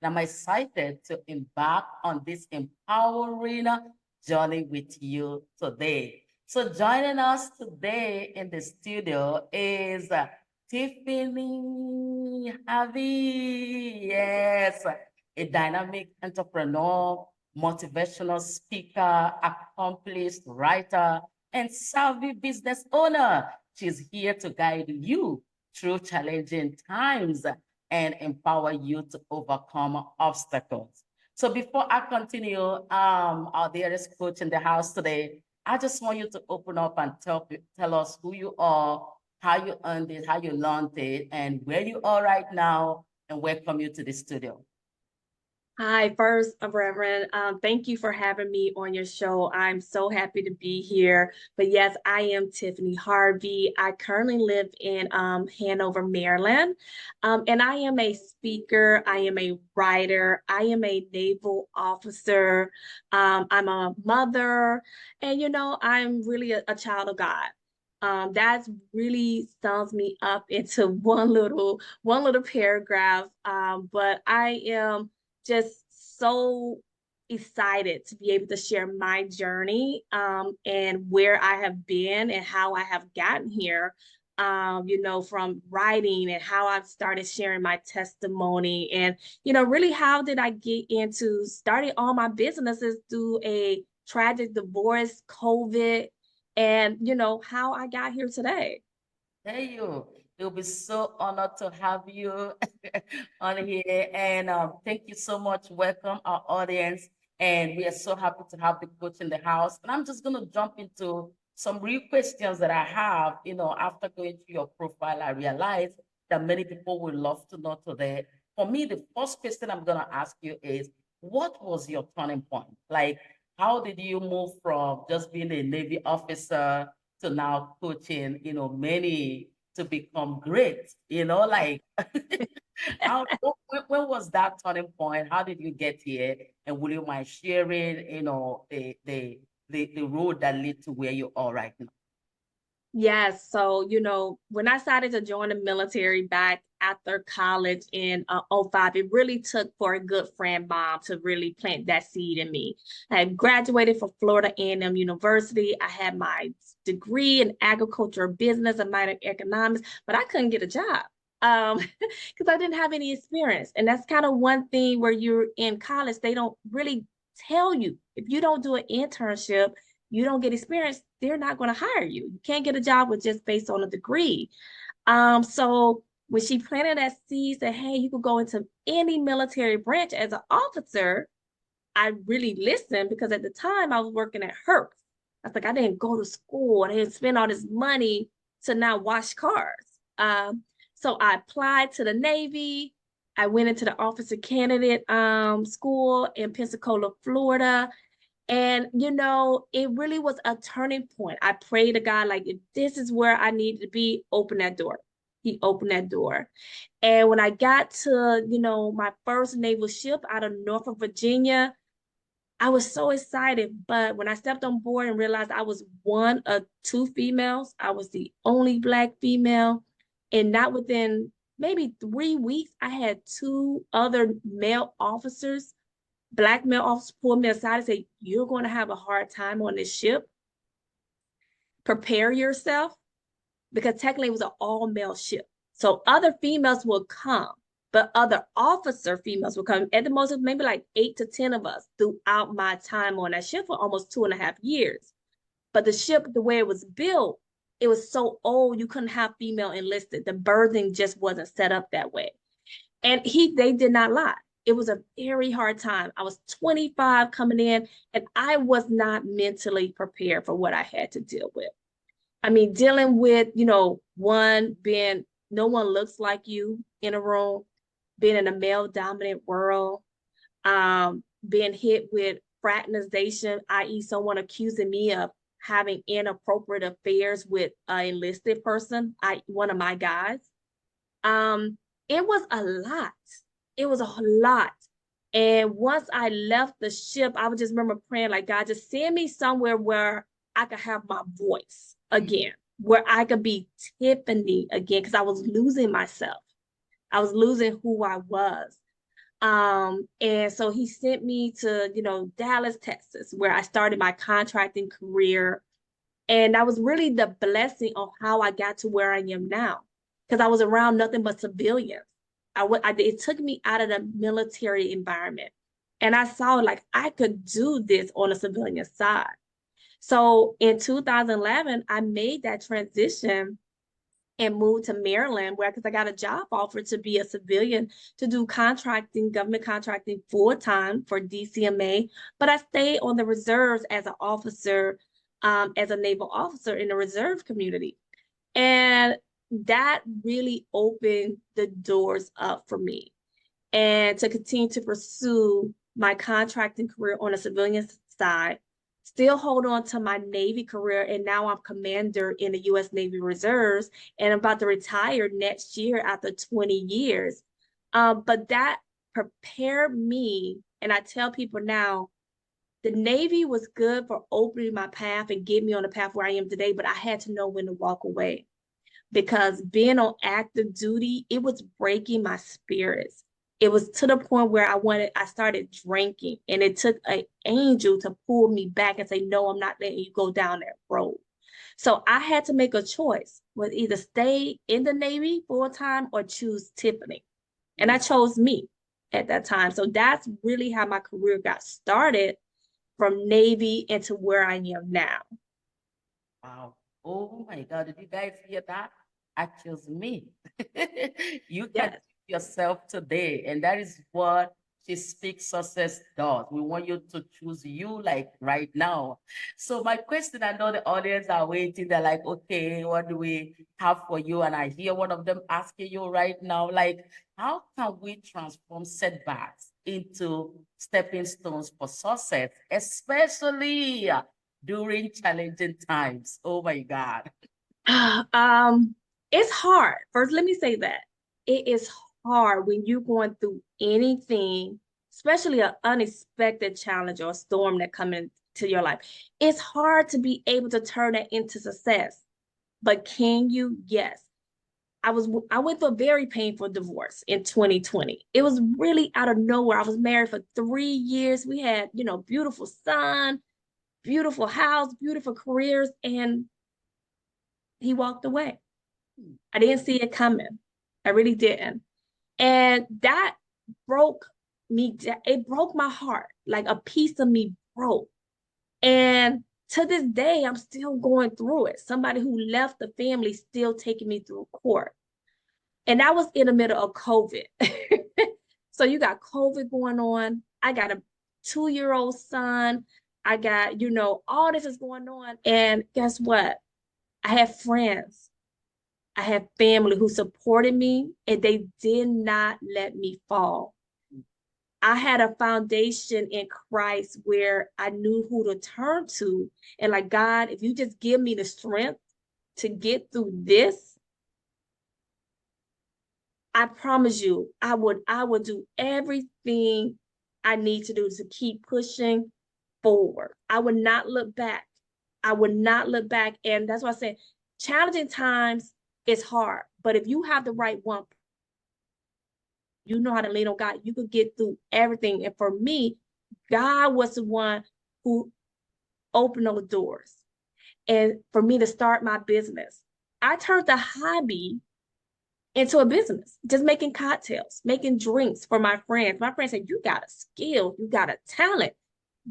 And I'm excited to embark on this empowering journey with you today. So joining us today in the studio is Tiffany Harvey. Yes, a dynamic entrepreneur, motivational speaker, accomplished writer, and savvy business owner. She's here to guide you through challenging times and empower you to overcome obstacles. So before I continue, our dearest coach in the house today, I just want you to open up and tell us who you are, how you earned it, how you learned it, and where you are right now, and welcome you to the studio. Hi, first, Reverend. Thank you for having me on your show. I'm so happy to be here. But yes, I am Tiffany Harvey. I currently live in Hanover, Maryland. And I am a speaker. I am a writer. I am a naval officer. I'm a mother. And, I'm really a child of God. That really sums me up into one little paragraph. But I am just so excited to be able to share my journey and where I have been and how I have gotten here. From writing and how I've started sharing my testimony, and really how did I get into starting all my businesses through a tragic divorce, COVID, and how I got here today. Hey you. It'll be so honored to have you on here. And thank you so much. Welcome our audience. And we are so happy to have the coach in the house. And I'm just gonna jump into some real questions that I have. After going through your profile, I realized that many people would love to know today. For me, the first question I'm gonna ask you is, what was your turning point? Like, how did you move from just being a Navy officer to now coaching, many to become great, like how when was that turning point? How did you get here? And will you mind sharing, the road that led to where you are right now? Yes. So, when I decided to join the military back after college in '05, it really took for a good friend, mom, to really plant that seed in me. I had graduated from Florida A&M University. I had my degree in agricultural business and minor in economics, but I couldn't get a job because I didn't have any experience. And that's kind of one thing where you're in college, they don't really tell you. If you don't do an internship, you don't get experience, they're not going to hire you. You can't get a job with just based on a degree. So when she planted that seed, said, hey, you could go into any military branch as an officer, I really listened because at the time I was working at Hertz. I was like, I didn't go to school. I didn't spend all this money to now wash cars. So I applied to the Navy. I went into the officer candidate school in Pensacola, Florida. And, it really was a turning point. I prayed to God, like, if this is where I needed to be, open that door. He opened that door. And when I got to, my first naval ship out of Norfolk, Virginia, I was so excited. But when I stepped on board and realized I was one of two females, I was the only Black female. And not within maybe 3 weeks, I had two other male officers, Black male officers, pull me aside and say, you're going to have a hard time on this ship. Prepare yourself, because technically it was an all male ship. So other females will come, but other officer females will come. At the most, maybe like 8 to 10 of us throughout my time on that ship for almost 2.5 years. But the ship, the way it was built, it was so old, you couldn't have female enlisted. The berthing just wasn't set up that way. And they did not lie. It was a very hard time. I was 25 coming in, and I was not mentally prepared for what I had to deal with. I mean, dealing with, one, being no one looks like you in a room, being in a male dominant world, being hit with fraternization, i.e., someone accusing me of having inappropriate affairs with an enlisted person, one of my guys. It was a lot. It was a lot. And once I left the ship, I would just remember praying, like, God, just send me somewhere where I could have my voice again, where I could be Tiffany again, because I was losing myself. I was losing who I was. And so he sent me to, Dallas, Texas, where I started my contracting career. And that was really the blessing of how I got to where I am now, because I was around nothing but civilians. It took me out of the military environment. And I saw like I could do this on a civilian side. So in 2011, I made that transition and moved to Maryland, where because I got a job offer to be a civilian to do contracting, government contracting full time for DCMA. But I stayed on the reserves as an officer, as a naval officer in the reserve community. And that really opened the doors up for me and to continue to pursue my contracting career on a civilian side, still hold on to my Navy career. And now I'm commander in the U.S. Navy Reserves and I'm about to retire next year after 20 years. But that prepared me. And I tell people now, the Navy was good for opening my path and getting me on the path where I am today, but I had to know when to walk away because being on active duty, it was breaking my spirits. It was to the point where I started drinking, and it took an angel to pull me back and say, no, I'm not letting you go down that road. So I had to make a choice with either stay in the Navy full time or choose Tiffany. And I chose me at that time. So that's really how my career got started from Navy into where I am now. Wow. Oh my God. Did you guys hear that? I chose me. You can Yes. choose yourself today. And that is what She Speaks Success does. We want you to choose you like right now. So my question, I know the audience are waiting. They're like, okay, what do we have for you? And I hear one of them asking you right now, like, how can we transform setbacks into stepping stones for success, especially during challenging times? Oh my God. Um, it's hard. First, let me say that it is hard when you're going through anything, especially an unexpected challenge or a storm that come into your life. It's hard to be able to turn that into success. But can you? Yes. I went through a very painful divorce in 2020. It was really out of nowhere. I was married for 3 years. We had, beautiful son, beautiful house, beautiful careers, and he walked away. I didn't see it coming. I really didn't. And that broke me. It broke my heart. Like a piece of me broke. And to this day, I'm still going through it. Somebody who left the family still taking me through court. And that was in the middle of COVID. So you got COVID going on. I got a 2-year-old son. I got, all this is going on. And guess what? I have friends. I have family who supported me and they did not let me fall. I had a foundation in Christ where I knew who to turn to. And like, God, if you just give me the strength to get through this, I promise you, I would do everything I need to do to keep pushing forward. I would not look back. I would not look back. And that's why I said challenging times is hard. But if you have the right one, you know how to lean on God, you could get through everything. And for me, God was the one who opened those doors. And for me to start my business, I turned the hobby into a business, just making cocktails, making drinks for my friends. My friends said, you got a skill, you got a talent.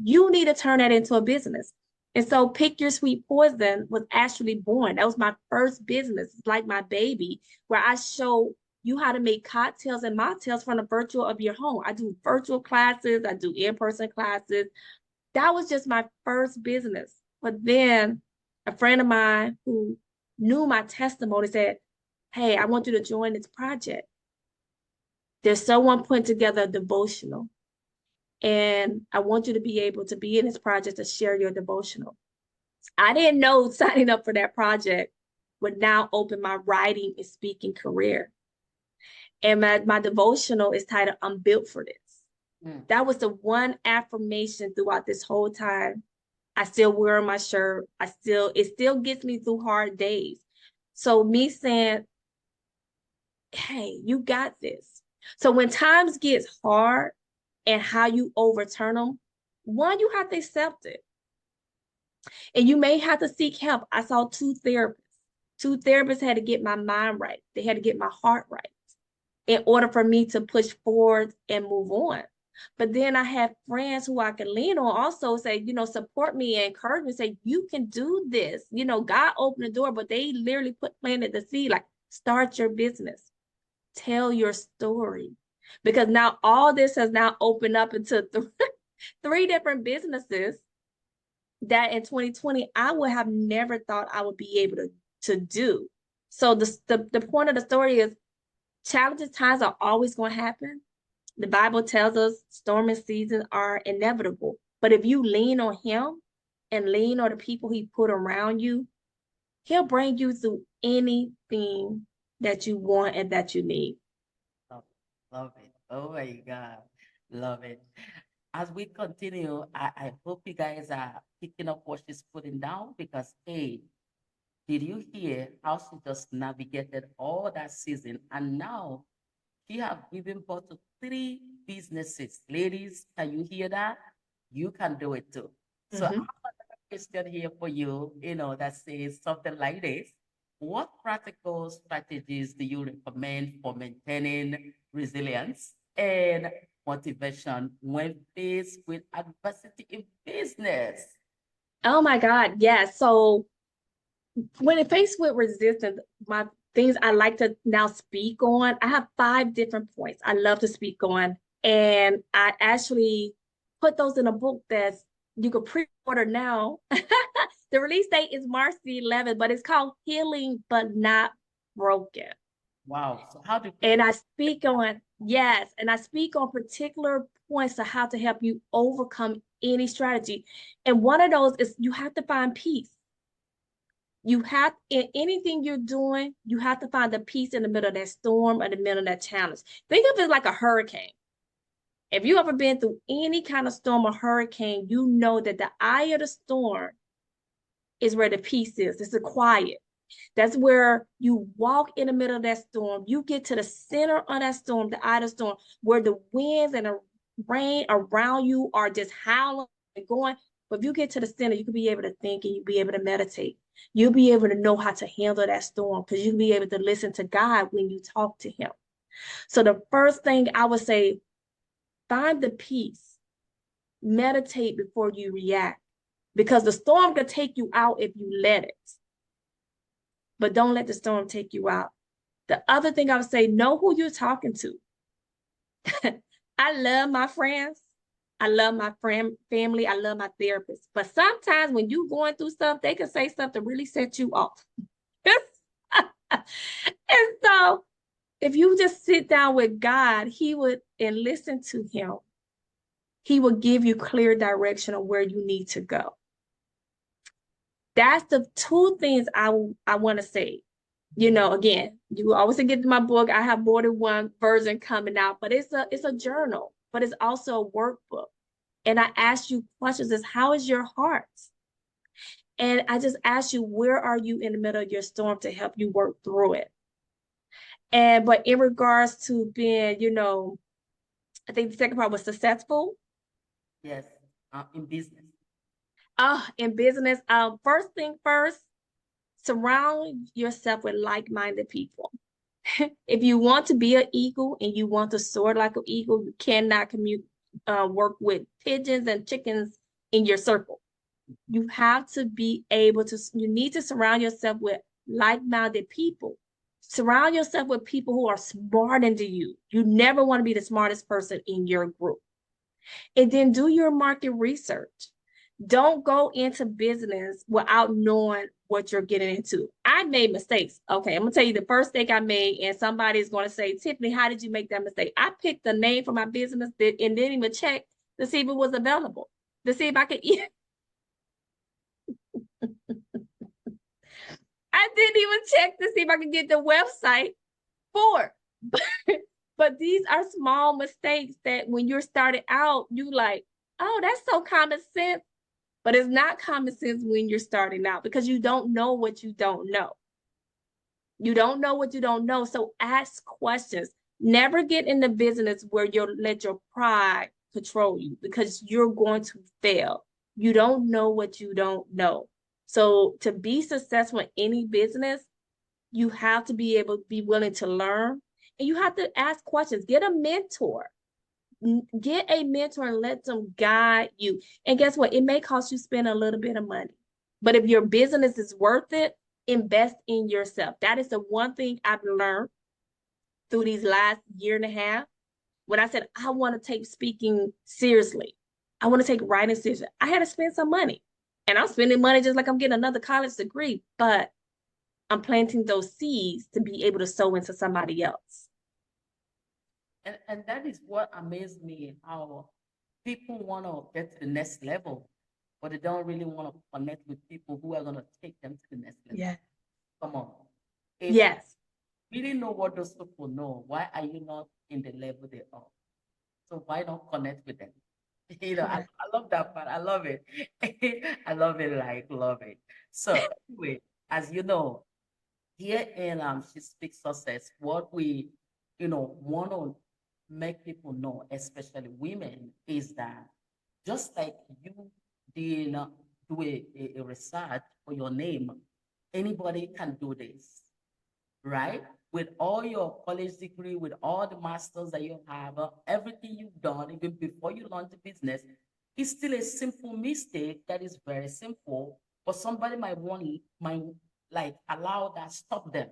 You need to turn that into a business. And so Pick Your Sweet Poison was actually born. That was my first business. It's like my baby, where I show you how to make cocktails and mocktails from the virtual of your home. I do virtual classes, I do in-person classes. That was just my first business. But then a friend of mine who knew my testimony said, hey, I want you to join this project. There's someone putting together a devotional, and I want you to be able to be in this project to share your devotional. I didn't know signing up for that project would now open my writing and speaking career. And my devotional is titled, I'm Built for This. That was the one affirmation throughout this whole time. I still wear on my shirt. It still gets me through hard days. So me saying, hey, you got this. So when times gets hard and how you overturn them, one, you have to accept it. And you may have to seek help. I saw two therapists. Two therapists had to get my mind right. They had to get my heart right in order for me to push forward and move on. But then I have friends who I can lean on also say, support me and encourage me, say, you can do this. God opened the door, but they literally planted the seed, like start your business, tell your story. Because now all this has now opened up into three different businesses that in 2020, I would have never thought I would be able to do. So the point of the story is challenging times are always going to happen. The Bible tells us stormy seasons are inevitable. But if you lean on him and lean on the people he put around you, he'll bring you through anything that you want and that you need. Love it. Oh my God. Love it. As we continue, I hope you guys are picking up what she's putting down because, hey, did you hear how she just navigated all that season? And now she have given birth to three businesses. Ladies, can you hear that? You can do it too. So I have a question here for you, that says something like this. What practical strategies do you recommend for maintaining resilience and motivation when faced with adversity in business? Oh my God, yes. So when it faced with resistance, my things I like to now speak on, I have 5 different points I love to speak on. And I actually put those in a book that you could pre-order now. The release date is March the 11th, but it's called Healing But Not Broken. Wow. So how do And I speak on, yes, and I speak on particular points of how to help you overcome any strategy. And one of those is you have to find peace. You have, in anything you're doing, you have to find the peace in the middle of that storm or the middle of that challenge. Think of it like a hurricane. If you ever been through any kind of storm or hurricane, you know that the eye of the storm is where the peace is. It's the quiet. That's where you walk in the middle of that storm. You get to the center of that storm, the eye of the storm, where the winds and the rain around you are just howling and going. But if you get to the center, you can be able to think and you'll be able to meditate. You'll be able to know how to handle that storm because you'll be able to listen to God when you talk to him. So the first thing I would say, find the peace. Meditate before you react because the storm could take you out if you let it. But don't let the storm take you out. The other thing I would say, know who you're talking to. I love my friends. I love my family. I love my therapist. But sometimes when you're going through stuff, they can say something really set you off. And so if you just sit down with God, he would, and listen to him, he will give you clear direction on where you need to go. That's the 2 things I want to say. Again, you always get to my book. I have more than one version coming out, but it's a journal, but it's also a workbook. And I ask you questions is how is your heart? And I just ask you, where are you in the middle of your storm to help you work through it? But in regards to being, I think the second part was successful. Yes, in business. In business, first thing first, surround yourself with like-minded people. If you want to be an eagle and you want to soar like an eagle, you cannot work with pigeons and chickens in your circle. You have to be able to, you need to surround yourself with like-minded people. Surround yourself with people who are smarter than you. You never want to be the smartest person in your group. And then do your market research. Don't go into business without knowing what you're getting into. I made mistakes. Okay, I'm gonna tell you the first mistake I made, and somebody's gonna say, Tiffany, how did you make that mistake? I picked the name for my business and didn't even check to see if it was available, to see if I could eat. I didn't even check to see if I could get the website for it. But these are small mistakes that when you're starting out, you like, oh, that's so common sense. But it's not common sense when you're starting out because you don't know what you don't know. You don't know what you don't know. So ask questions. Never get in the business where you'll let your pride control you because you're going to fail. You don't know what you don't know. So to be successful in any business, you have to be able to be willing to learn and you have to ask questions. Get a mentor. Get a mentor and let them guide you. And guess what? It may cost you spend a little bit of money. But if your business is worth it, invest in yourself. That is the one thing I've learned through these last year and a half. When I said I want to take speaking seriously, I want to take writing seriously, I had to spend some money. And I'm spending money just like I'm getting another college degree, but I'm planting those seeds to be able to sow into somebody else. And that is what amazed me, how people want to get to the next level, but they don't really want to connect with people who are going to take them to the next level. Yeah. Come on. If Yes. you really know what those people know, why are you not in the level they are? So why not connect with them? I love that part. I love it. I love it, like, love it. So anyway, as you know, here in She Speaks Success, what we, want to make people know, especially women, is that just like you did do a research for your name, anybody can do this, right? With all your college degree, with all the masters that you have, everything you've done, even before you launch the business, it's still a simple mistake that is very simple, but somebody might like allow that stop them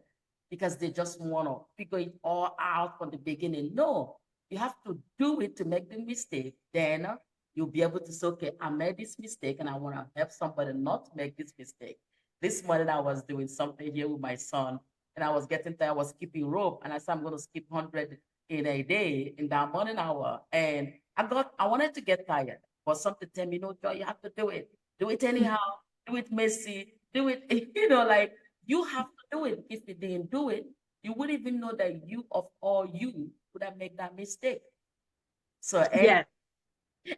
because they just want to figure it all out from the beginning. No, you have to do it to make the mistake. Then you'll be able to say, okay, I made this mistake and I want to help somebody not to make this mistake. This morning I was doing something here with my son and I was getting tired. I was skipping rope and I said, I'm going to skip 100 in a day in that morning hour. And I wanted to get tired, but something tell me, no, Joy, you have to do it. Do it anyhow. Do it messy. Do it, like you have to do it. If you didn't do it, you wouldn't even know that you of all you would have made that mistake. So Yes.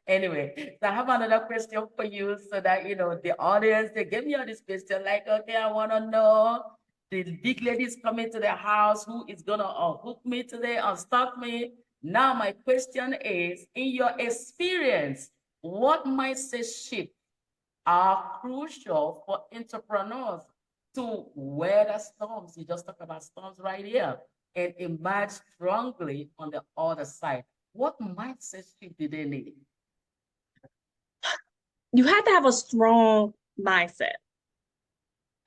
anyway, so I have another question for you so that the audience, they give me all this question, like, okay, I want to know the big ladies coming to the house who is gonna hook me today, unstuck me. Now my question is, in your experience, what mindset shift are crucial for entrepreneurs to weather storms? You just talked about storms right here and emerge strongly on the other side. What mindset shift do they need? You have to have a strong mindset.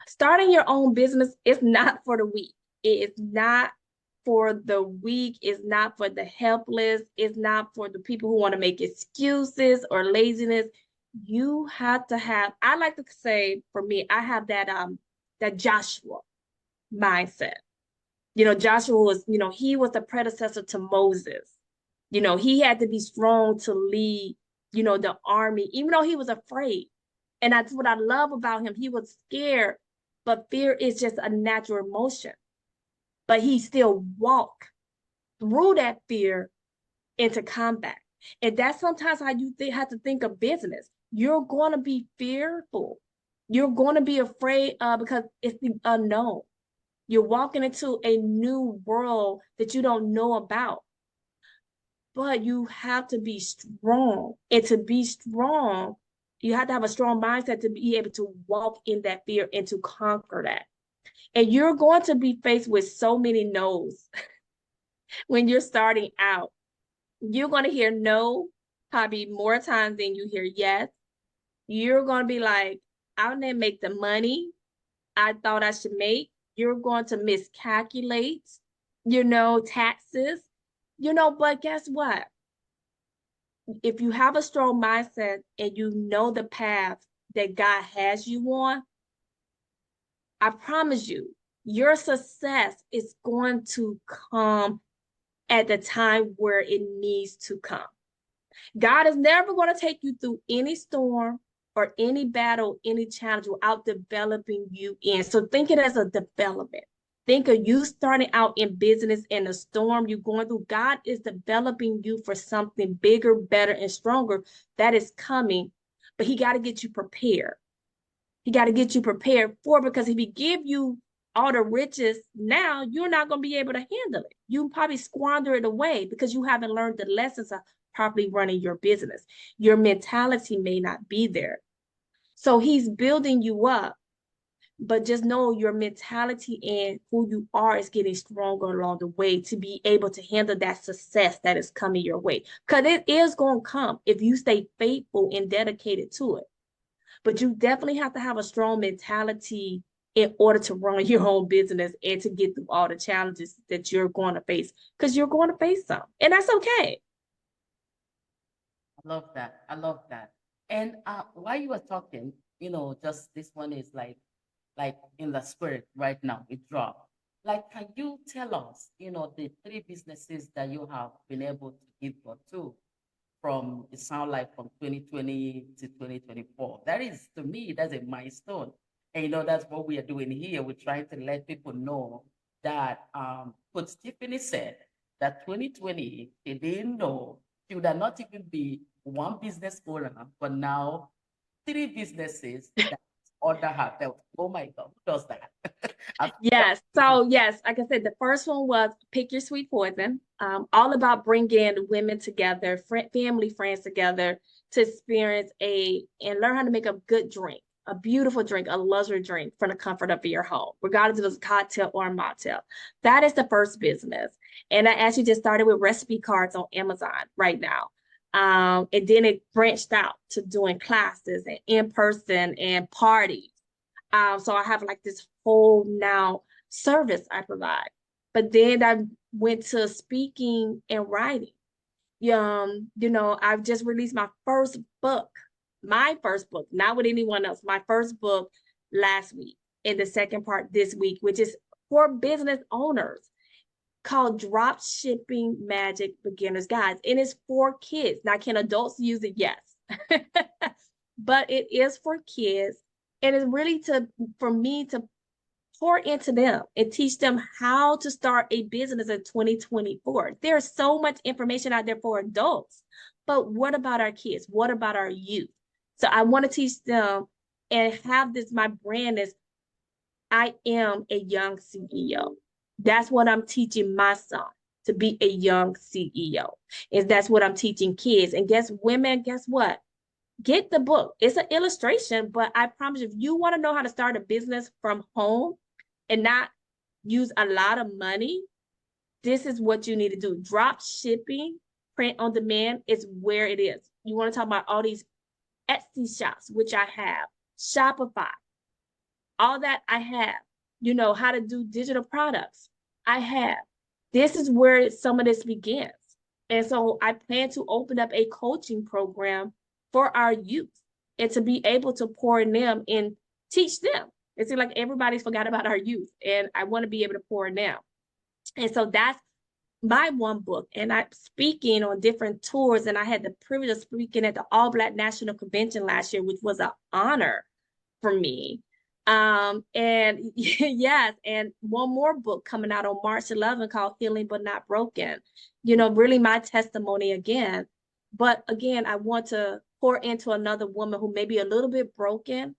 Starting your own business is not for the weak. It is not for the weak. It's not for the helpless. It's not for the people who want to make excuses or laziness. You have to have, I like to say for me, I have that Joshua mindset. Joshua was, he was the predecessor to Moses. He had to be strong to lead, the army, even though he was afraid. And that's what I love about him. He was scared, but fear is just a natural emotion. But he still walked through that fear into combat. And that's sometimes how you have to think of business. You're going to be fearful. You're going to be afraid because it's the unknown. You're walking into a new world that you don't know about. But you have to be strong. And to be strong, you have to have a strong mindset to be able to walk in that fear and to conquer that. And you're going to be faced with so many no's when you're starting out. You're going to hear no probably more times than you hear yes. You're going to be like, I didn't make the money I thought I should make. You're going to miscalculate, taxes, but guess what? If you have a strong mindset and you know the path that God has you on, I promise you, your success is going to come at the time where it needs to come. God is never going to take you through any storm or any battle, any challenge without developing you in. So think it as a development. Think of you starting out in business and the storm you're going through. God is developing you for something bigger, better, and stronger that is coming, but he got to get you prepared. He got to get you prepared for it, because if he give you all the riches now, you're not going to be able to handle it. You probably squander it away because you haven't learned the lessons of properly running your business. Your mentality may not be there. So he's building you up, but just know your mentality and who you are is getting stronger along the way to be able to handle that success that is coming your way. Because it is going to come if you stay faithful and dedicated to it. But you definitely have to have a strong mentality in order to run your own business and to get through all the challenges that you're going to face, because you're going to face some, and that's okay. I love that. I love that. And while you were talking, just this one is like in the spirit right now, it dropped. Like, can you tell us, the three businesses that you have been able to give birth to from, it sound like from 2020 to 2024? That is, to me, that's a milestone. And that's what we are doing here. We're trying to let people know that Coach Tiffany said that 2020, they didn't know she would have not even be one business owner, but now three businesses that order her belt. Oh my God, who does that? Yes. So yes, like I said, the first one was Pick Your Sweet Poison. All about bringing women together, family, friends together to experience and learn how to make a good drink, a beautiful drink, a luxury drink from the comfort of your home, regardless if it's a cocktail or a mocktail. That is the first business. And I actually just started with recipe cards on Amazon right now. And then it branched out to doing classes and in person and parties. So I have like this whole now service I provide. But then I went to speaking and writing. I've just released my first book, not with anyone else, my first book last week, and the second part this week, which is for business owners, called Drop Shipping Magic Beginner's Guides. And it's for kids. Now, can adults use it? Yes. But it is for kids. And it's really for me to pour into them and teach them how to start a business in 2024. There's so much information out there for adults, but what about our kids? What about our youth? So I want to teach them and have this, my brand is, I am a young CEO. That's what I'm teaching my son, to be a young CEO. Is that's what I'm teaching kids. And guess what? Get the book. It's an illustration, but I promise you, if you want to know how to start a business from home and not use a lot of money, this is what you need to do. Drop shipping, print on demand is where it is. You want to talk about all these Etsy shops, which I have, Shopify, all that I have, how to do digital products. I have. This is where some of this begins. And so I plan to open up a coaching program for our youth and to be able to pour in them and teach them. It seems like everybody's forgot about our youth, and I want to be able to pour in them. And so that's my one book. And I'm speaking on different tours, and I had the privilege of speaking at the All Black National Convention last year, which was an honor for me. And yes, and one more book coming out on March 11th called Healing But Not Broken. Really my testimony again. But again, I want to pour into another woman who may be a little bit broken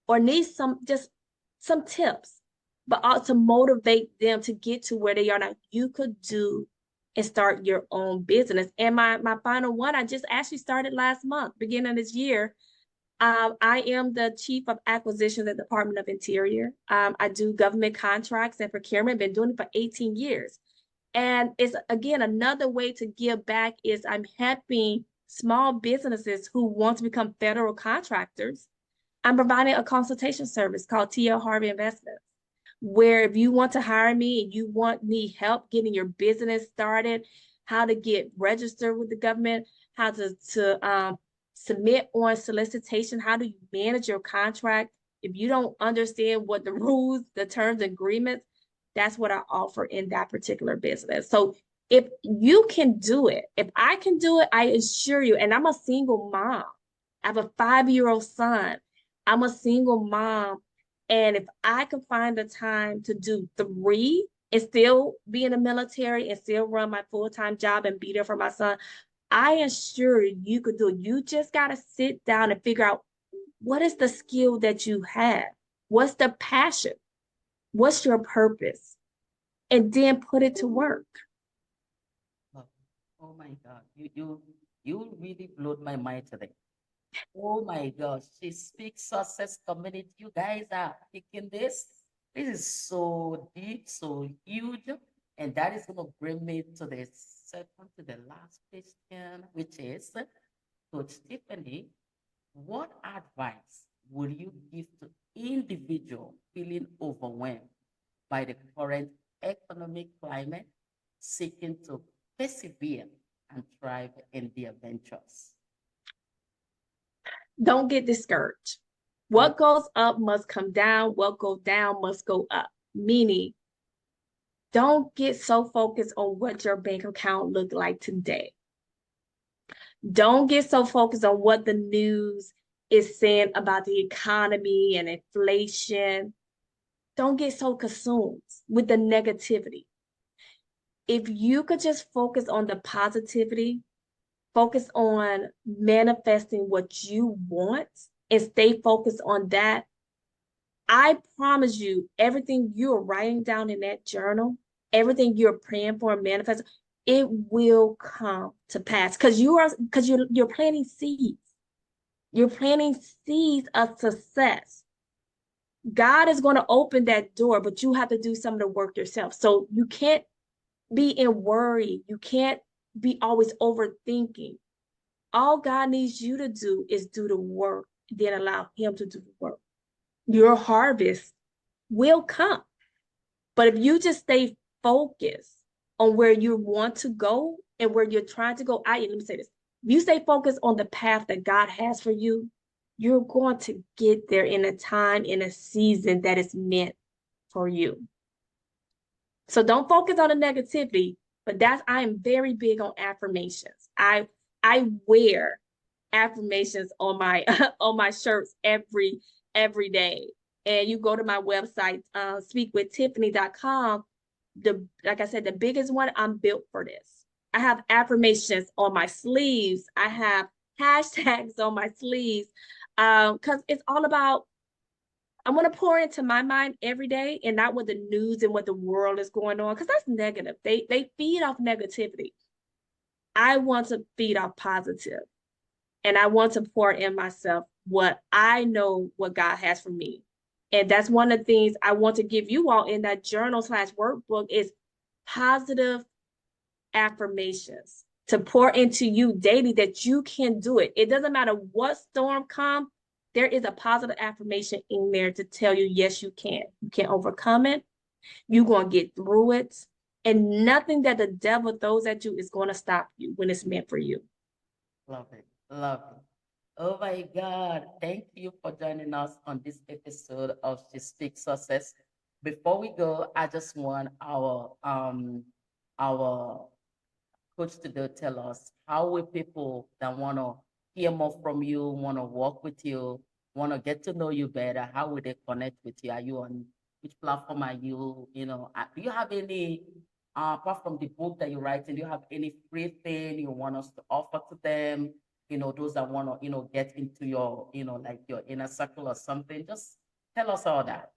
or needs some tips, but also motivate them to get to where they are now. You could do and start your own business. And my final one, I just actually started last month, beginning of this year. I am the Chief of Acquisitions at the Department of Interior. I do government contracts and procurement, been doing it for 18 years. And it's, again, another way to give back is I'm helping small businesses who want to become federal contractors. I'm providing a consultation service called Tiffany Harvey Investments, where if you want to hire me and you need help getting your business started, how to get registered with the government, how to submit on solicitation, how do you manage your contract? If you don't understand what the rules, the terms, agreements, that's what I offer in that particular business. So if you can do it, if I can do it, I assure you, and I'm a single mom. I have a 5-year-old son. I'm a single mom. And if I could find the time to do 3 and still be in the military and still run my full-time job and be there for my son, I assure you could do it. You just got to sit down and figure out what is the skill that you have? What's the passion? What's your purpose? And then put it to work. Oh, oh my God. You really blew my mind today. Oh my gosh. She speaks success community. You guys are picking this. This is so deep, so huge. And that is gonna bring me to the second to the last question, which is Coach Tiffany, what advice would you give to individual feeling overwhelmed by the current economic climate, seeking to persevere and thrive in their ventures? Don't get discouraged. Mm. What goes up must come down. What goes down must go up. Meaning, don't get so focused on what your bank account looked like today. Don't get so focused on what the news is saying about the economy and inflation. Don't get so consumed with the negativity. If you could just focus on the positivity, focus on manifesting what you want and stay focused on that, I promise you, everything you're writing down in that journal, everything you're praying for and manifesting, it will come to pass because you're planting seeds. You're planting seeds of success. God is going to open that door, but you have to do some of the work yourself. So you can't be in worry. You can't be always overthinking. All God needs you to do is do the work, then allow Him to do the work. Your harvest will come. But if you just stay focused on where you want to go and where you're trying to go, let me say this. If you stay focused on the path that God has for you, you're going to get there in a time, in a season that is meant for you. So don't focus on the negativity, but I am very big on affirmations. I wear affirmations on my on my shirts every day. And you go to my website, speakwithtiffany.com. Like I said, the biggest one, I'm built for this. I have affirmations on my sleeves. I have hashtags on my sleeves. Because it's all about, I want to pour into my mind every day and not what the news and what the world is going on, because that's negative. They feed off negativity. I want to feed off positive, and I want to pour in myself what I know what God has for me. And that's one of the things I want to give you all in that journal/workbook is positive affirmations to pour into you daily that you can do it. It doesn't matter what storm comes, there is a positive affirmation in there to tell you, yes, you can. You can overcome it. You're going to get through it. And nothing that the devil throws at you is going to stop you when it's meant for you. Love it. Love it. Oh my God. Thank you for joining us on this episode of She Speaks Success. Before we go, I just want our coach to tell us how will people that want to hear more from you, want to work with you, want to get to know you better, how will they connect with you? Are you on which platform are you? Do you have any apart from the book that you're writing, do you have any free thing you want us to offer to them? Those that want to, get into your, like your inner circle or something. Just tell us all that.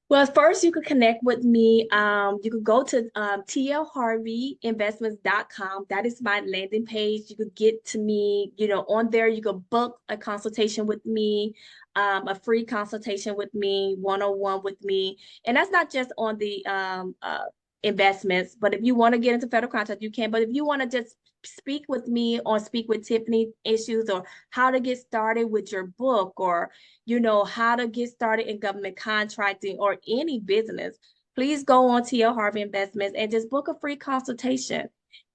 Well, first you could connect with me. You could go to tlharveyinvestments.com. That is my landing page. You could get to me, on there. You could book a consultation with me, a free consultation with me, one-on-one with me. And that's not just on the investments, but if you want to get into federal contract, you can. But if you want to just speak with me on Speak with Tiffany issues, or how to get started with your book, or how to get started in government contracting or any business, please go on TL Harvey Investments and just book a free consultation.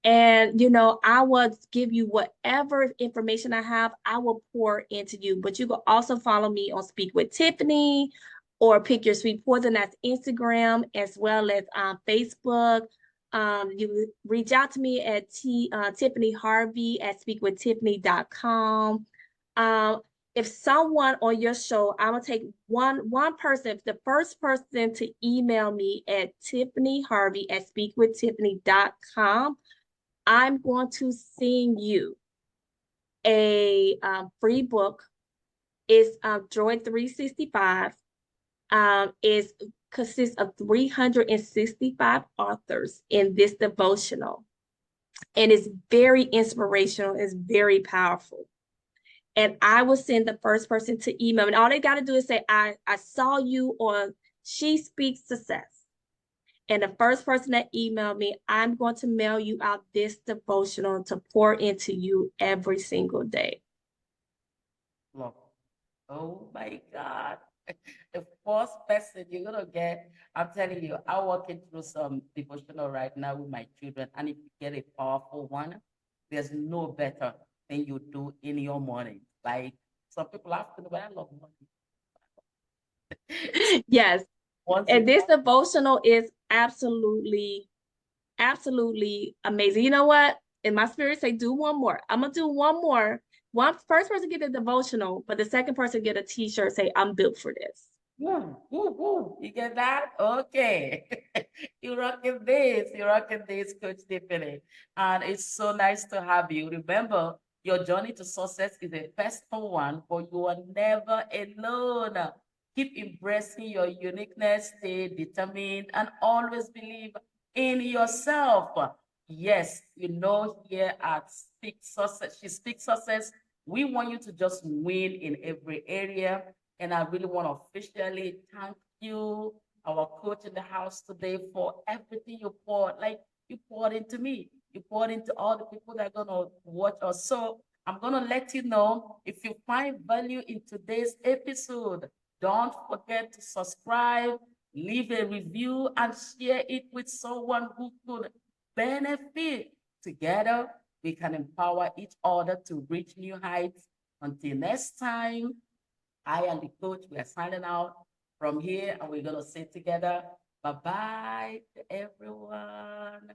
And, I will give you whatever information I have, I will pour into you. But you can also follow me on Speak with Tiffany or Pick Your Sweet Poison. That's Instagram as well as Facebook. You reach out to me at Tiffany Harvey at speakwithtiffany.com. If someone on your show, I'm gonna take one person, if the first person to email me at Tiffany Harvey at speakwithtiffany.com, I'm going to send you a free book. It's Droid 365. Is consists of 365 authors in this devotional. And it's very inspirational, it's very powerful. And I will send the first person to email. And all they got to do is say, I saw you on She Speaks Success. And the first person that emailed me, I'm going to mail you out this devotional to pour into you every single day. Look, oh my God. The first person you're gonna get, I'm telling you, I'm walking through some devotional right now with my children, and if you get a powerful one, there's no better thing you do in your morning. Like some people have to know, but I love morning. Yes. Once And it this devotional is absolutely, absolutely amazing. You know what? In my spirit, say, do one more. I'm gonna do one more. One first person get a devotional, but the second person get a t-shirt, say, I'm built for this. yeah, woo, woo. You get that? Okay. You're rocking this, Coach Tiffany. And it's so nice to have you. Remember, your journey to success is a personal one, but you are never alone. Keep embracing your uniqueness, stay determined, and always believe in yourself. Yes, here at Speak Success, She Speaks Success, we want you to just win in every area. And I really want to officially thank you, our coach in the house today, for everything you poured. Like you poured into me, you poured into all the people that are going to watch us. So I'm going to let you know if you find value in today's episode, don't forget to subscribe, leave a review, and share it with someone who could benefit. Together, we can empower each other to reach new heights. Until next time, I and the coach, we are signing out from here and we're going to sit together. Bye bye to everyone.